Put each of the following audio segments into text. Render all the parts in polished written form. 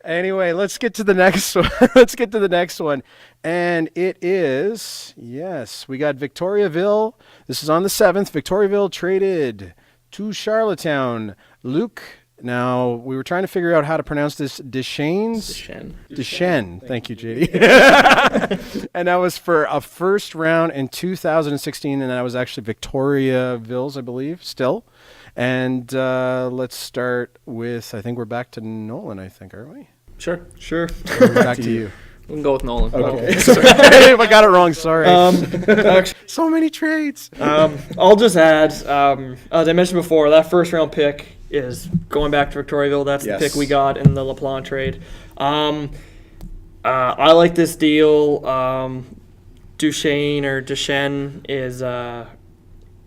Anyway, let's get to the next one. Let's get to the next one. And it is, yes, we got Victoriaville. This is on the 7th. Victoriaville traded to Charlottetown. Luke, now we were trying to figure out how to pronounce this. Deschênes. Thank you, JD. And that was for a first round in 2016, and that was actually Victoriaville's, I believe, still. And let's start with, I think we're back to Nolan, aren't we? Sure. Back to you. We can go with Nolan. Okay. If I got it wrong, sorry. So many trades. I'll just add, as I mentioned before, that first round pick is going back to Victoriaville. That's the pick we got in the LaPlante trade. I like this deal. Deschênes is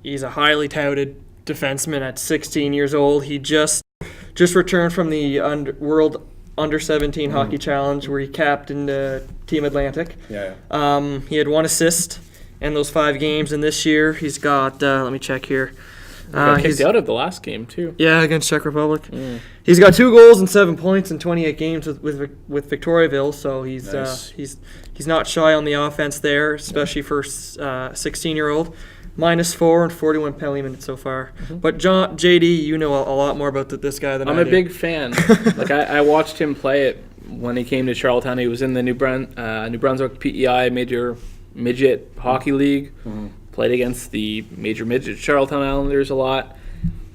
he's a highly touted defenseman at 16 years old. He just returned from the World Under-17 Hockey Challenge where he captained Team Atlantic. He had 1 assist in those 5 games, and this year he's got, let me check here. He's out of the last game, too. Yeah, against Czech Republic. He's got 2 goals and 7 points in 28 games with Victoriaville, so he's nice. He's not shy on the offense there, especially for a 16-year-old. -4 and 41 penalty minutes so far. But JD, you know a lot more about this guy than I do. I'm a big fan. Like I watched him play it when he came to Charlottetown. He was in the New Brunswick PEI Major Midget Hockey League. Played against the Major Midget Charlottetown Islanders a lot.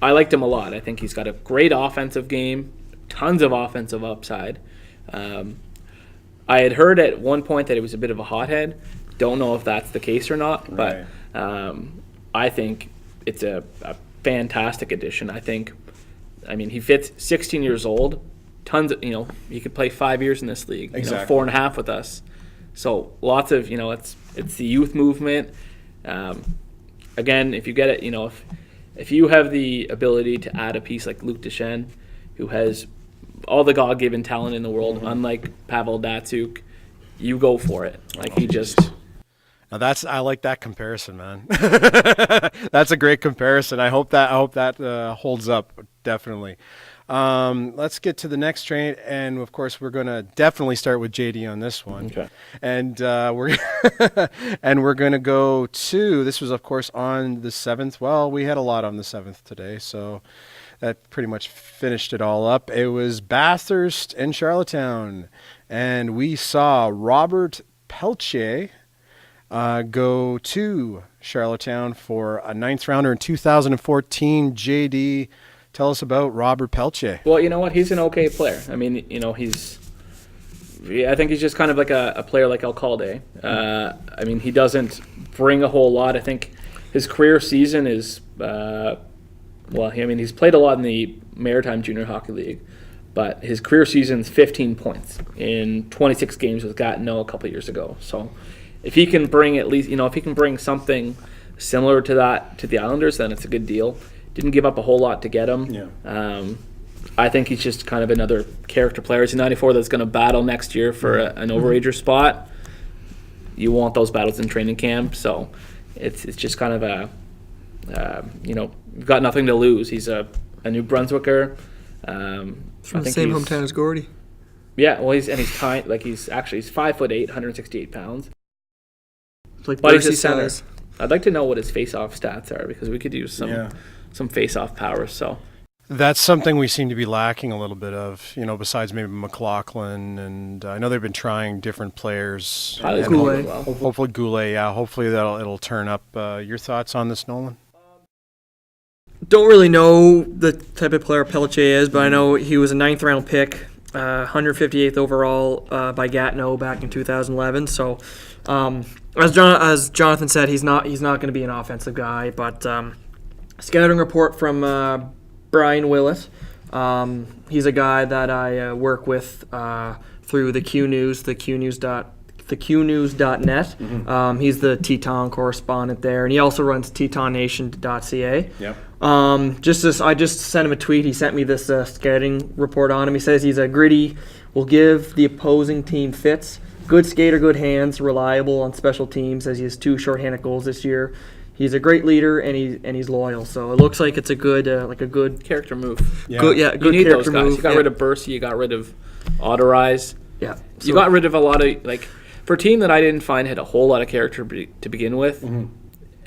I liked him a lot. I think he's got a great offensive game, tons of offensive upside. I had heard at one point that he was a bit of a hothead. Don't know if that's the case or not, but I think it's a fantastic addition. I mean, he fits 16 years old. Tons of, he could play 5 years in this league. Exactly. 4.5 with us. So lots of, it's the youth movement. Again, if you get it, if you have the ability to add a piece like Luke Deschênes, who has all the God-given talent in the world, unlike Pavel Datsyuk, you go for it. Like he just. Now I like that comparison, man. That's a great comparison. I hope that holds up, definitely. Let's get to the next trade, and of course we're going to definitely start with JD on this one. Okay. And we're going to go to, this was of course on the 7th. Well, we had a lot on the 7th today, so that pretty much finished it all up. It was Bathurst and Charlottetown, and we saw Robert Pelche go to Charlottetown for a 9th rounder in 2014. JD, tell us about Robert Pelche. Well, you know what? He's an okay player. I mean, I think he's just kind of like a player like Alcalde. I mean, he doesn't bring a whole lot. I think his career season is, he's played a lot in the Maritime Junior Hockey League, but his career season's 15 points in 26 games with Gatineau a couple of years ago. So if he can bring at least, if he can bring something similar to that to the Islanders, then it's a good deal. Didn't give up a whole lot to get him. Yeah. I think he's just kind of another character player. He's a 94 that's going to battle next year for an overager spot. You want those battles in training camp, so it's just kind of you've got nothing to lose. He's a New Brunswicker. From the same hometown as Gordy. Yeah, well, he's tiny. Like he's 5'8", 168 pounds. Like but he's a center. size. I'd like to know what his face-off stats are because we could use some face-off powers. So that's something we seem to be lacking a little bit of, besides maybe McLaughlin, and I know they've been trying different players. Goulet. Hopefully Goulet, yeah. Hopefully it'll turn up. Your thoughts on this, Nolan? Don't really know the type of player Pelche is, but I know he was a 9th round pick, 158th overall by Gatineau back in 2011. So, as Jonathan said, he's not going to be an offensive guy. But scouting report from Brian Willett. He's a guy that I work with through the Q News, the theqnews.net. He's the Teton correspondent there, and he also runs tetonnation.ca. Yep. I just sent him a tweet. He sent me this scouting report on him. He says he's a gritty, will give the opposing team fits, good skater, good hands, reliable on special teams, as he has 2 shorthanded goals this year. He's a great leader, and he's loyal. So it looks like it's a good Character move. Yeah. good You need those character guys. move. You got rid of Bursey. You got rid of Otterize. Yeah. You got rid of a lot of, like, for a team that I didn't find had a whole lot of character to begin with.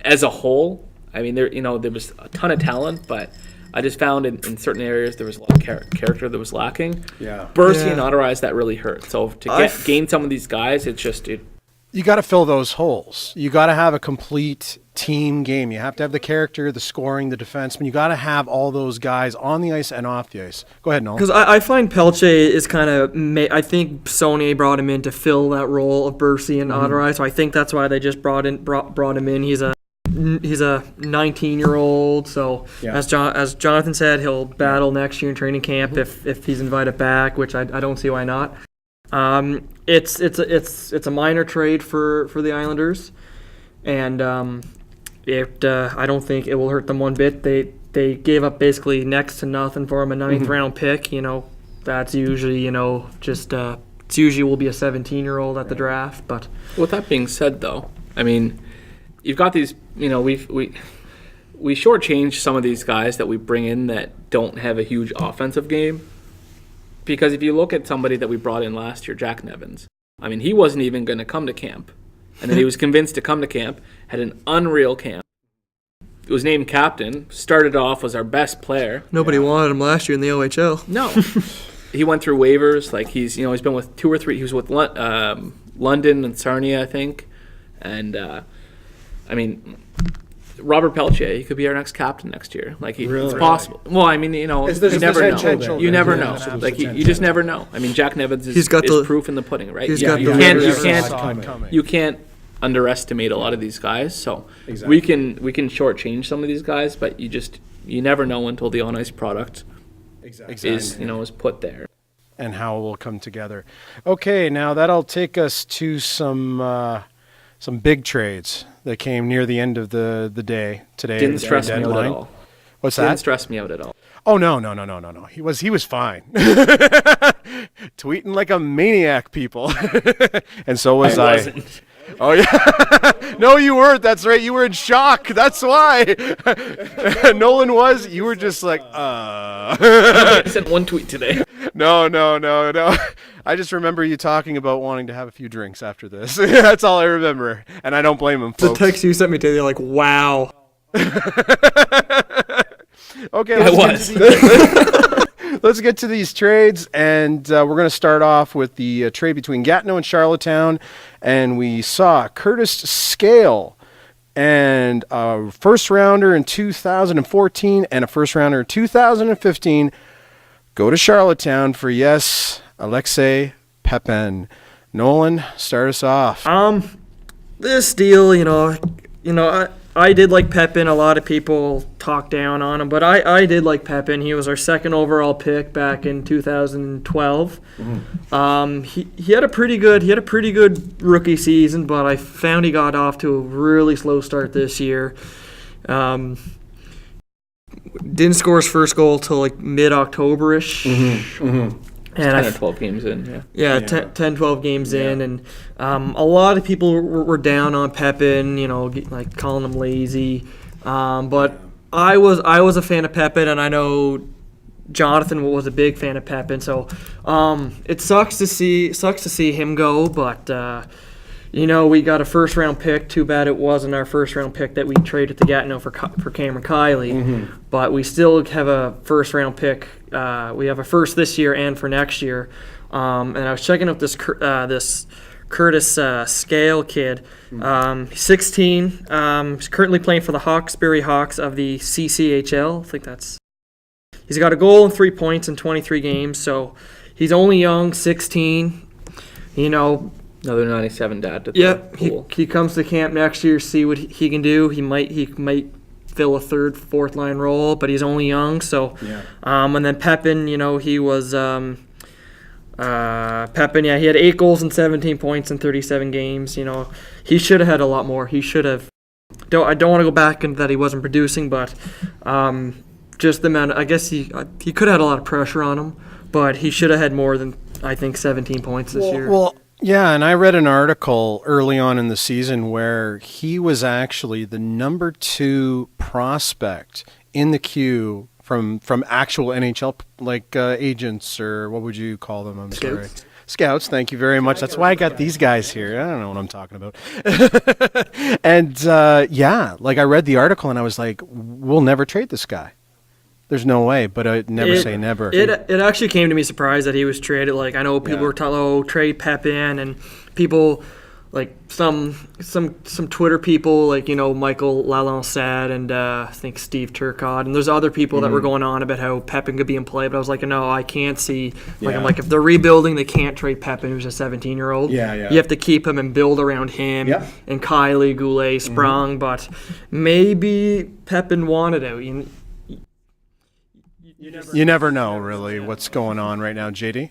As a whole, I mean, there was a ton of talent, but I just found in certain areas there was a lot of character that was lacking. Yeah. Bursey and Otterize, that really hurt. So to gain some of these guys, You got to fill those holes. You got to have a complete team game. You have to have the character, the scoring, the defenseman. You got to have all those guys on the ice and off the ice. Go ahead, Noel. Because I find Pelche is kind of, I think Sony brought him in to fill that role of Bursey and Otterize, so I think that's why they just brought him in. He's a 19-year-old, so as Jonathan said, he'll battle next year in training camp if he's invited back, which I don't see why not. It's a minor trade for the Islanders, and I don't think it will hurt them one bit. They gave up basically next to nothing for him, a 9th round pick. That's usually it's usually will be a 17-year-old at the draft. But with that being said, though, I mean, you've got these. We shortchange some of these guys that we bring in that don't have a huge offensive game. Because if you look at somebody that we brought in last year, Jack Nevins, I mean, he wasn't even going to come to camp. And then he was convinced to come to camp, had an unreal camp, was named captain, started off, was our best player. Nobody wanted him last year in the OHL. No. He went through waivers. Like, he's been with 2 or 3. He was with London and Sarnia, I think. And, I mean, Robert Pelche, he could be our next captain next year. Like, it's possible. Well, I mean, you never know. You never know. Like, you just never know. I mean, Jack Nevins is proof in the pudding, right? You can't underestimate a lot of these guys. So we can shortchange some of these guys, but you never know until the on ice product is put there. And how it will come together. Okay, now that'll take us to some big trades that came near the end of the day today. Didn't stress me out at all. What's that? Didn't stress me out at all. Oh no. He was fine. Tweeting like a maniac, people. And so was I. Wasn't. Oh yeah. No, you weren't. That's right. You were in shock. That's why. Nolan was. You were just like, I sent one tweet today. No. I just remember you talking about wanting to have a few drinks after this. That's all I remember. And I don't blame him, folks. The text you sent me today, you're like, wow. Okay, I let's get to these trades, and we're going to start off with the trade between Gatineau and Charlottetown, and we saw Curtis Scale and a first rounder in 2014 and a first rounder in 2015 go to Charlottetown for Alexis Pepin. Nolan, start us off. This deal, I did like Pepin. A lot of people talk down on him, but I did like Pepin. He was our 2nd overall pick back in 2012. He had a pretty good rookie season, but I found he got off to a really slow start this year. Didn't score his first goal till like mid-October-ish. And 10 or 12 games in, yeah. 10, 12 games in, and a lot of people were down on Pepin, like calling him lazy. But I was a fan of Pepin, and I know Jonathan was a big fan of Pepin. So it sucks to see him go, but we got a first round pick. Too bad it wasn't our first round pick that we traded to Gatineau for Cameron Kiley. But we still have a first round pick. We have a first this year and for next year. And I was checking out this Curtis Scale kid. He's 16. He's currently playing for the Hawkesbury Hawks of the CCHL. I think he's got a goal and 3 points in 23 games. So he's only young, 16. Another 97 dad to the pool. He comes to camp next year, see what he can do. He might fill a 3rd, 4th line role, but he's only young. So, and then Pepin, he was Pepin, yeah, he had 8 goals and 17 points in 37 games. You know, he should have had a lot more. He should have. I don't want to go back into that he wasn't producing, but just the amount. I guess he could have had a lot of pressure on him, but he should have had more than, I think, 17 points this year. Well, yeah, and I read an article early on in the season where he was actually the number 2 prospect in the queue from actual NHL agents, or what would you call them? I'm sorry. Scouts, thank you very much. That's why I got these guys here. I don't know what I'm talking about. And I read the article and I was like, we'll never trade this guy. There's no way, but I'd never say never. It actually came to me surprised that he was traded. Like, I know people were talking, trade Pepin, and people, like some Twitter people, like, you know, Michael Lalonde and I think Steve Turcotte, and there's other people that were going on about how Pepin could be in play, but I was like, no, I can't see. Like, I'm like, if they're rebuilding, they can't trade Pepin, who's a 17-year-old. Yeah. You have to keep him and build around him and Kylie, Goulet, Sprung, but maybe Pepin wanted out. You never know, really, what's going on right now, JD.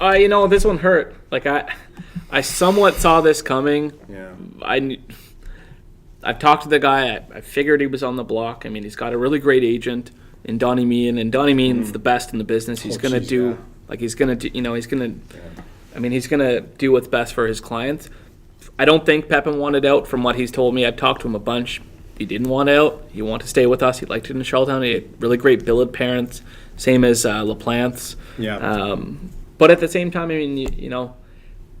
You know, this one hurt. Like, I somewhat saw this coming. Yeah. I've talked to the guy. I figured he was on the block. I mean, he's got a really great agent in Donnie Meehan, and Donnie Meehan's the best in the business. He's gonna do he's gonna do what's best for his clients. I don't think Pepin wanted out from what he's told me. I've talked to him a bunch. He didn't want out. He wanted to stay with us. He liked it in Charlottetown. He had really great billet parents, same as LaPlante's. Yeah. But at the same time, I mean,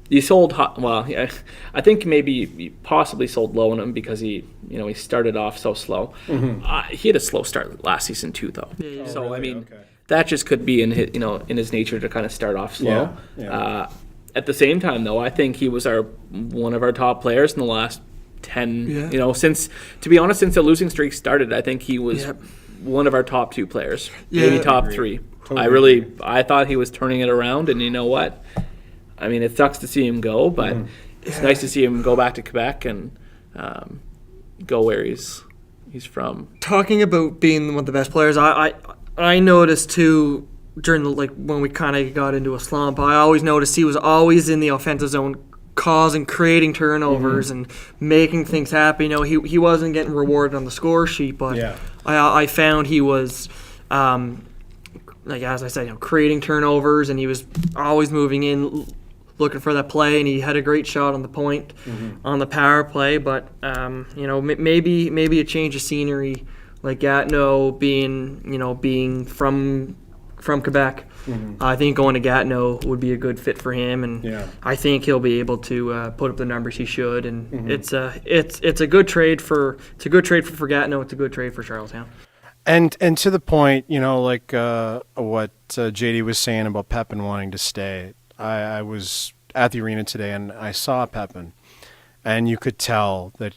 you sold. I think maybe you possibly sold low on him because he started off so slow. Mm-hmm. He had a slow start last season too, though. Yeah. So Really? I mean, that just could be in his nature to kind of start off slow. Yeah. At the same time, though, I think he was one of our top players in the last 10. Since the losing streak started, I think he was one of our top 2 players, maybe top 3. Totally. I thought he was turning it around, and you know what? I mean, it sucks to see him go, but it's nice to see him go back to Quebec and go where he's from. Talking about being one of the best players, I noticed too during when we kind of got into a slump. I always noticed he was always in the offensive zone, creating turnovers and making things happen. He wasn't getting rewarded on the score sheet, but I found he was, as I said, creating turnovers, and he was always moving in, looking for that play, and he had a great shot on the point on the power play. But maybe a change of scenery, like Gatineau being from Quebec. I think going to Gatineau would be a good fit for him, and I think he'll be able to put up the numbers he should. And it's a good trade for Gatineau. It's a good trade for Charlottetown. And to the point, what JD was saying about Pepin wanting to stay. I was at the arena today and I saw Pepin, and you could tell that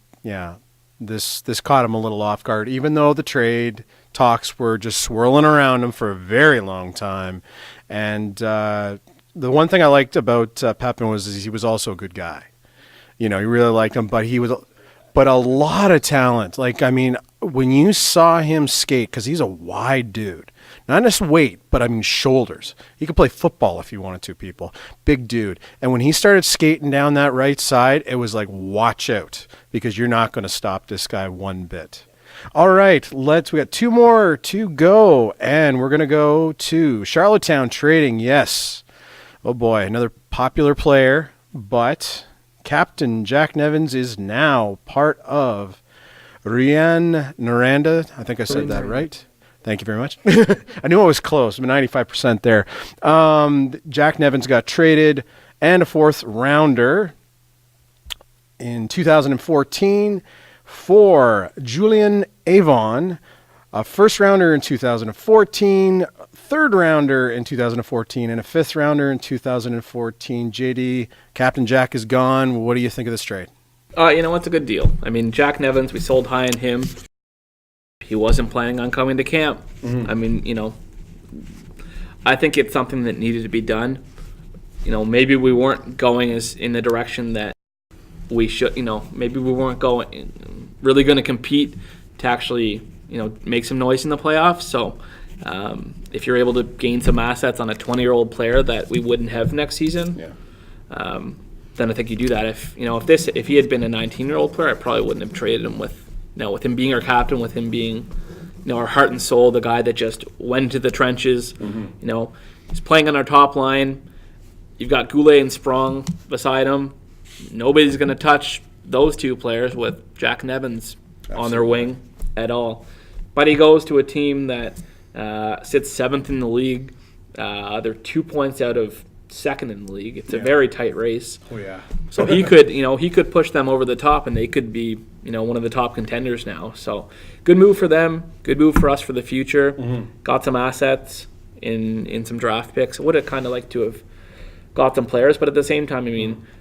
this caught him a little off guard, even though the trade talks were just swirling around him for a very long time. And the one thing I liked about Pepin was he was also a good guy. He really liked him, but a lot of talent. Like, I mean, when you saw him skate, because he's a wide dude, not just weight, but I mean shoulders. He could play football if he wanted to, people. Big dude. And when he started skating down that right side, it was like, watch out, because you're not going to stop this guy one bit. All right, we got 2 more to go, and we're going to go to Charlottetown Trading. Yes. Oh boy, another popular player, but Captain Jack Nevins is now part of Rian Naranda. I think I said that right. Thank you very much. I knew I was close. I'm 95% there. Jack Nevins got traded, and a 4th rounder in 2014 for Julian Avon, a 1st rounder in 2014, 3rd rounder in 2014, and a 5th rounder in 2014. JD, Captain Jack is gone. What do you think of this trade? It's a good deal. I mean, Jack Nevins, we sold high on him. He wasn't planning on coming to camp. I mean, I think it's something that needed to be done. Maybe we weren't going in the direction that we should. Maybe we weren't really going to compete to actually, make some noise in the playoffs. So If you're able to gain some assets on a 20-year-old player that we wouldn't have next season, then I think you do that. If he had been a 19-year-old player, I probably wouldn't have traded him with him being our captain, with him being our heart and soul, the guy that just went to the trenches. He's playing on our top line. You've got Goulet and Sprong beside him. Nobody's going to touch those two players with Jack Nevins on their wing at all. But he goes to a team that sits 7th in the league. They're 2 points out of 2nd in the league. It's a very tight race. Oh yeah. So he could push them over the top, and they could be one of the top contenders now. So good move for them. Good move for us for the future. Got some assets in some draft picks. Would have kind of liked to have got some players, but at the same time,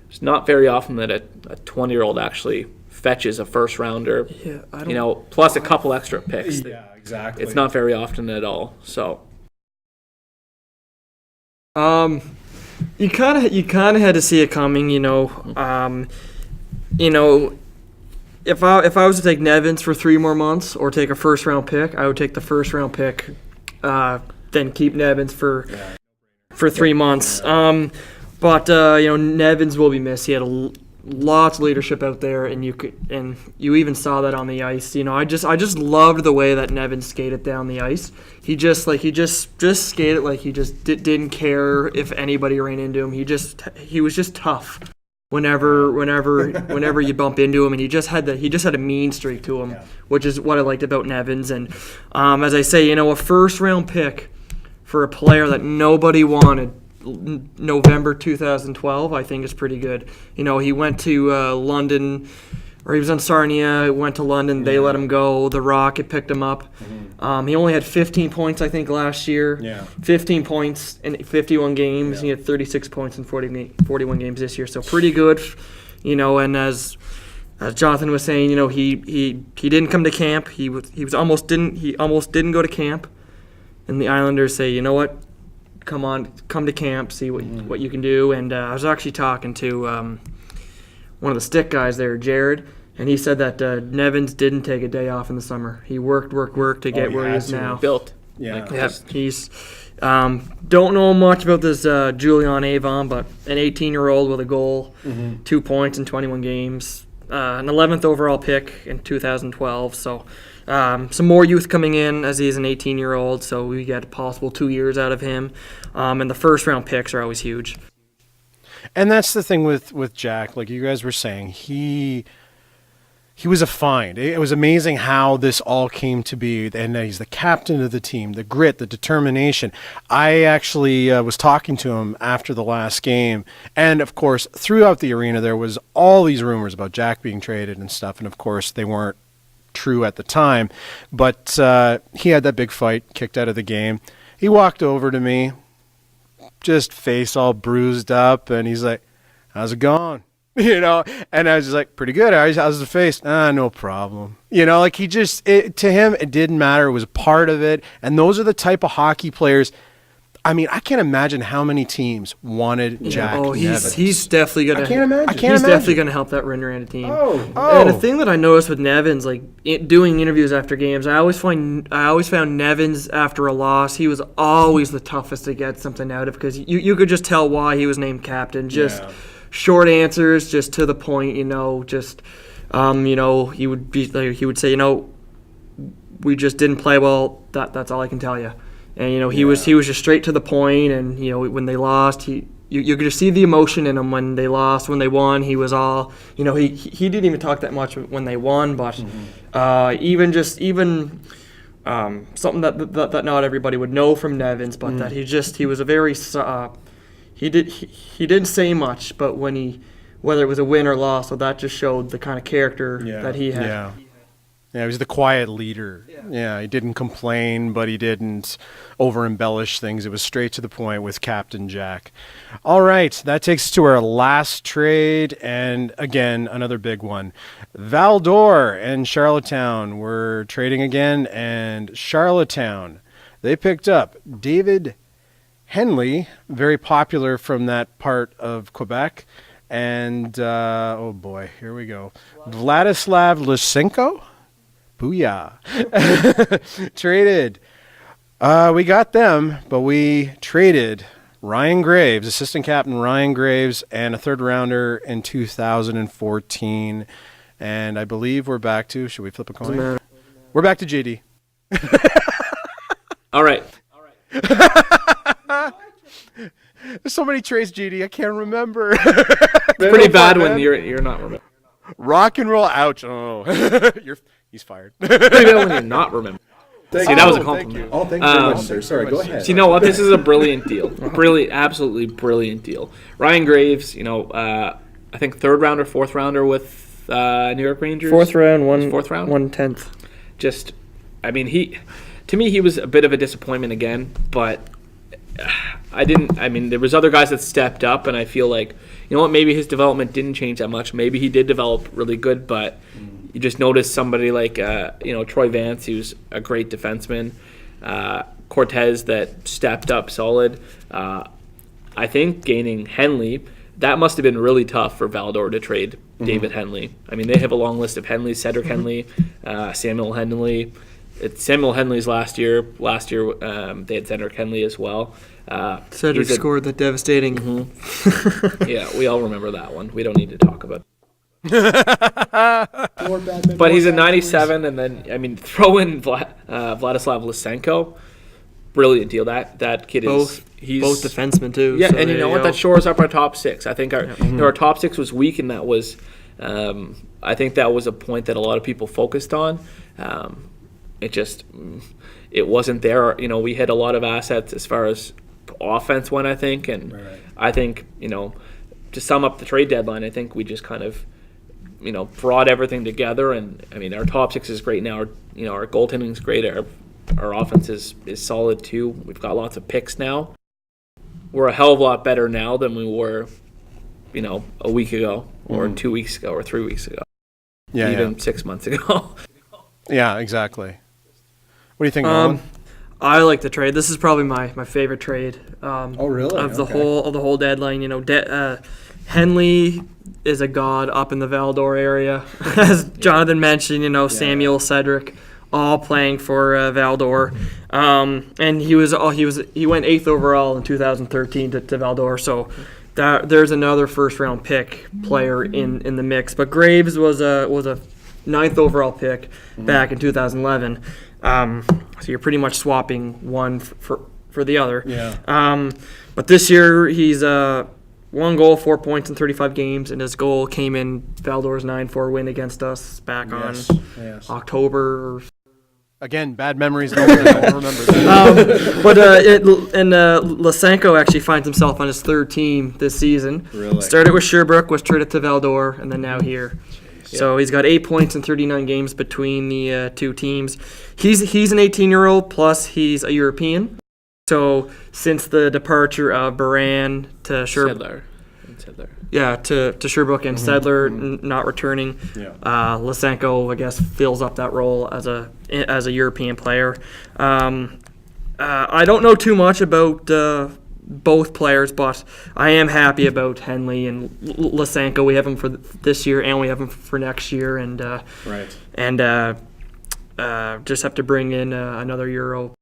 it's not very often that a 20-year-old actually fetches a first rounder. Yeah, plus a couple extra picks. Yeah, exactly. It's not very often at all. So. You kind of had to see it coming, If I was to take Nevins for 3 more months or take a first round pick, I would take the first round pick, then keep Nevins for 3 months. But Nevins will be missed. He had lots of leadership out there, and you even saw that on the ice. I just loved the way that Nevins skated down the ice. He just skated like he just didn't care if anybody ran into him. He was just tough. Whenever you bump into him, and he just had a mean streak to him, which is what I liked about Nevins. And as I say, a first round pick for a player that nobody wanted, November 2012, I think is pretty good. He went to London, or he was on Sarnia, went to London, they let him go. The Rocket picked him up. He only had 15 points, I think, last year. 15 points in 51 games. He had 36 points in 41 games this year, so pretty good. And as Jonathan was saying, he didn't come to camp. He almost didn't go to camp. And the Islanders say, you know what? Come to camp, see what you can do. And I was actually talking to one of the stick guys there, Jared, and he said that Nevins didn't take a day off in the summer. He worked to get where he is now. Built. He's don't know much about this Julian Avon, but an 18-year-old with a goal, 2 points in 21 games, an 11th overall pick in 2012. So. Some more youth coming in as he's an 18-year-old, so we get a possible 2 years out of him. And the first-round picks are always huge. And that's the thing with Jack. Like you guys were saying, he was a find. It was amazing how this all came to be. And he's the captain of the team, the grit, the determination. I actually was talking to him after the last game. And, of course, throughout the arena, there was all these rumors about Jack being traded and stuff. And, of course, they weren't true at the time, but he had that big fight, kicked out of the game. He walked over to me, just face all bruised up, and he's like, how's it going? And I was just like, pretty good. How's the face? No problem. Like to him, it didn't matter. It was a part of it. And those are the type of hockey players. I can't imagine how many teams wanted Jack Nevins. He's definitely gonna. I can't imagine. He's definitely gonna help that Rinderanda team. Oh. And the thing that I noticed with Nevins, like doing interviews after games, I always found Nevins after a loss, he was always the toughest to get something out of, because you could just tell why he was named captain. Just short answers, just to the point. He would be like, he would say, we just didn't play well. That's all I can tell you. And he was just straight to the point. And when they lost, you could just see the emotion in him when they lost. When they won, he was all he didn't even talk that much when they won. But even something that not everybody would know from Nevins, but that he was a very he didn't say much, but whether it was a win or loss, so that just showed the kind of character that he had. Yeah, he was the quiet leader. Yeah, he didn't complain, but he didn't over-embellish things. It was straight to the point with Captain Jack. All right, that takes us to our last trade, and again, another big one. Val-d'Or and Charlottetown were trading again, and Charlottetown, they picked up David Henley, very popular from that part of Quebec, and, oh boy, here we go. Vladislav Lysenko? Booyah. Traded We got them, but we traded Ryan Graves, assistant captain Ryan Graves, and a third rounder in 2014. And I believe we're back to, should we flip a coin? We're back to JD. All right. There's so many trades, JD, I can't remember. It's pretty bad when you're not remembering. Rock and roll, ouch. Oh, he's fired. Pretty bad when you're not remembering. See, that was a compliment. Oh, thank you very much, sir. Sorry, go ahead. So you know what? This is a brilliant deal. Brilliant, absolutely brilliant deal. Ryan Graves, I think third rounder, fourth rounder with New York Rangers. Fourth round, 1/10. Just, to me, he was a bit of a disappointment again, but there was other guys that stepped up, and I feel like, you know what, maybe his development didn't change that much. Maybe he did develop really good, but you just notice somebody like, Troy Vance, who's a great defenseman, Cortez that stepped up solid. I think gaining Henley, that must have been really tough for Valdor to trade David Henley. I mean, they have a long list of Henleys, Cedric Henley, Samuel Henley. It's Samuel Henley's last year. Last year, they had Cedric Henley as well. Cedric scored the devastating. Yeah, we all remember that one. We don't need to talk about it. But he's a 97, and then, throw in Vladislav Lysenko. Brilliant deal. That kid is... Both defensemen, too. Yeah, so and you know what? That shores up our top six. I think our top six was weak, and that was... I think that was a point that a lot of people focused on. It wasn't there. We had a lot of assets as far as offense went, I think. And I think, to sum up the trade deadline, I think we just kind of, brought everything together. And, our top six is great now. Our goaltending is great. Our offense is solid, too. We've got lots of picks now. We're a hell of a lot better now than we were, a week ago or 2 weeks ago or 3 weeks ago. Yeah, even 6 months ago. Yeah, exactly. What do you think, Nolan? I like the trade. This is probably my favorite trade. Oh, really? Of the whole deadline. Henley is a god up in the Valdor area, as Jonathan mentioned. Samuel, Cedric, all playing for Valdor, and he went 8th overall in 2013 to Valdor. So there's another first round pick player in the mix. But Graves was a 9th overall pick back in 2011. So you're pretty much swapping one for the other. Yeah. But this year he's 1 goal, 4 points in 35 games, and his goal came in Valdor's 9-4 win against us back on October. Again, bad memories. No one remembers. Lysenko actually finds himself on his third team this season. Really? Started with Sherbrooke, was traded to Valdor, and then now here. So he's got 8 points in 39 games between the two teams. He's an 18-year-old, plus he's a European. So since the departure of Baran to Sherbrooke, to Sherbrooke and Sedler not returning, Lysenko, I guess, fills up that role as a European player. I don't know too much about both players, but I am happy about Henley and Lysenko. We have him for this year, and we have him for next year, and just have to bring in another Euro